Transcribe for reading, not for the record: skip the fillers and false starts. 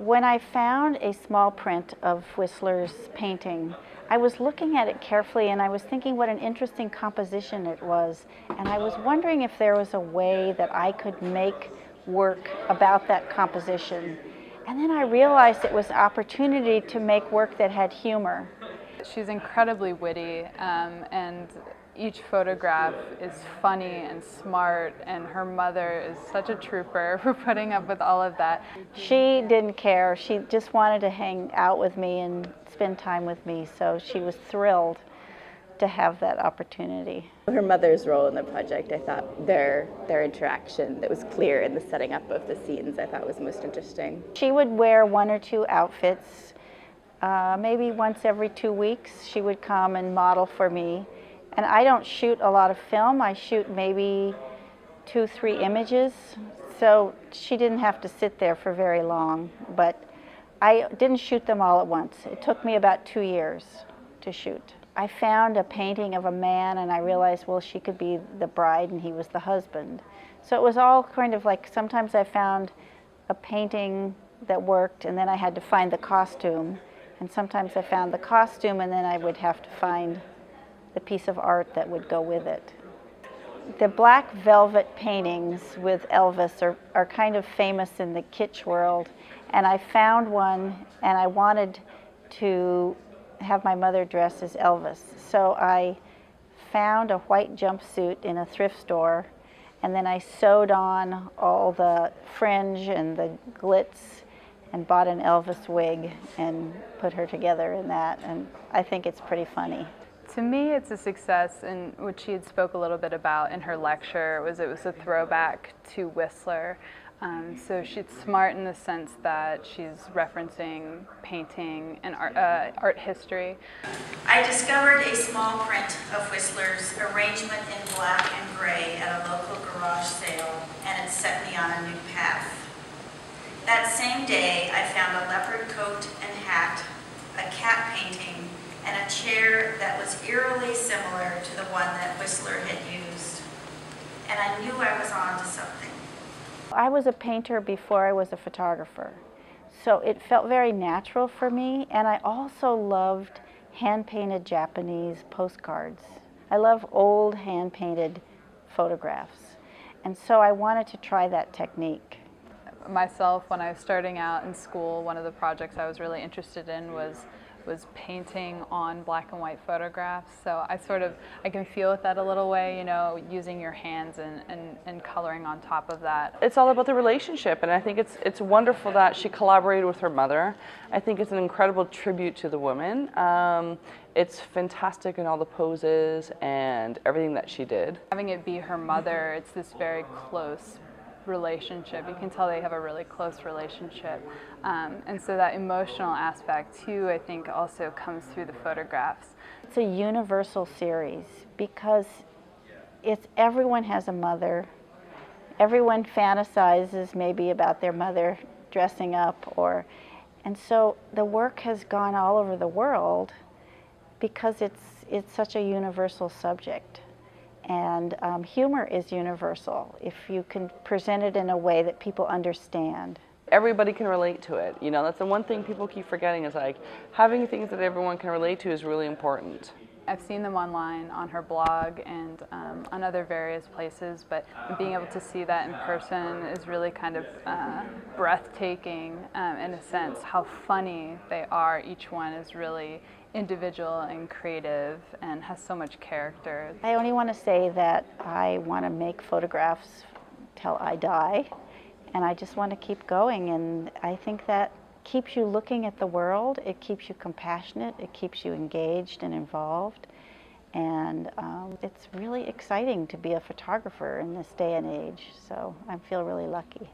When I found a small print of Whistler's painting, I was looking at it carefully and I was thinking what an interesting composition it was. And I was wondering if there was a way that I could make work about that composition. And then I realized it was an opportunity to make work that had humor. She's incredibly witty, and each photograph is funny and smart, and her mother is such a trooper for putting up with all of that. She didn't care. She just wanted to hang out with me and spend time with me, so she was thrilled to have that opportunity. Her mother's role in the project, I thought their interaction that was clear in the setting up of the scenes, I thought was most interesting. She would wear one or two outfits. Maybe once every 2 weeks she would come and model for me. And I don't shoot a lot of film. I shoot maybe 2, 3 images. So she didn't have to sit there for very long. But I didn't shoot them all at once. It took me about 2 years to shoot. I found a painting of a man and I realized, well, she could be the bride and he was the husband. So it was all kind of like, sometimes I found a painting that worked and then I had to find the costume. And sometimes I found the costume and then I would have to find the piece of art that would go with it. The black velvet paintings with Elvis are kind of famous in the kitsch world, and I found one and I wanted to have my mother dress as Elvis. So I found a white jumpsuit in a thrift store, and then I sewed on all the fringe and the glitz and bought an Elvis wig and put her together in that, and I think it's pretty funny. To me, it's a success, and what she had spoke a little bit about in her lecture was it was a throwback to Whistler. So she's smart in the sense that she's referencing painting and art history. I discovered a small print of Whistler's arrangement in black and gray at a local garage sale, and it set me on a new path. That same day, I found a leopard coat and hat, a cat painting, and a chair that was eerily similar to the one that Whistler had used. And I knew I was on to something. I was a painter before I was a photographer, so it felt very natural for me, and I also loved hand-painted Japanese postcards. I love old hand-painted photographs, and so I wanted to try that technique. Myself, when I was starting out in school, one of the projects I was really interested in was painting on black and white photographs. So I can feel it that a little way, you know, using your hands and coloring on top of that. It's all about the relationship, and I think it's wonderful that she collaborated with her mother. I think it's an incredible tribute to the woman. It's fantastic in all the poses and everything that she did. Having it be her mother, it's this very close relationship. You can tell they have a really close relationship. And so that emotional aspect too, I think, also comes through the photographs. It's a universal series because everyone has a mother. Everyone fantasizes maybe about their mother dressing up, and so the work has gone all over the world because it's such a universal subject. And humor is universal if you can present it in a way that people understand. Everybody can relate to it. You know, that's the one thing people keep forgetting is like having things that everyone can relate to is really important. I've seen them online on her blog and on other various places, but being able to see that in person is really kind of breathtaking in a sense. How funny they are. Each one is really individual and creative and has so much character. I only want to say that I want to make photographs till I die, and I just want to keep going, and I think that keeps you looking at the world, it keeps you compassionate, it keeps you engaged and involved, and it's really exciting to be a photographer in this day and age, so I feel really lucky.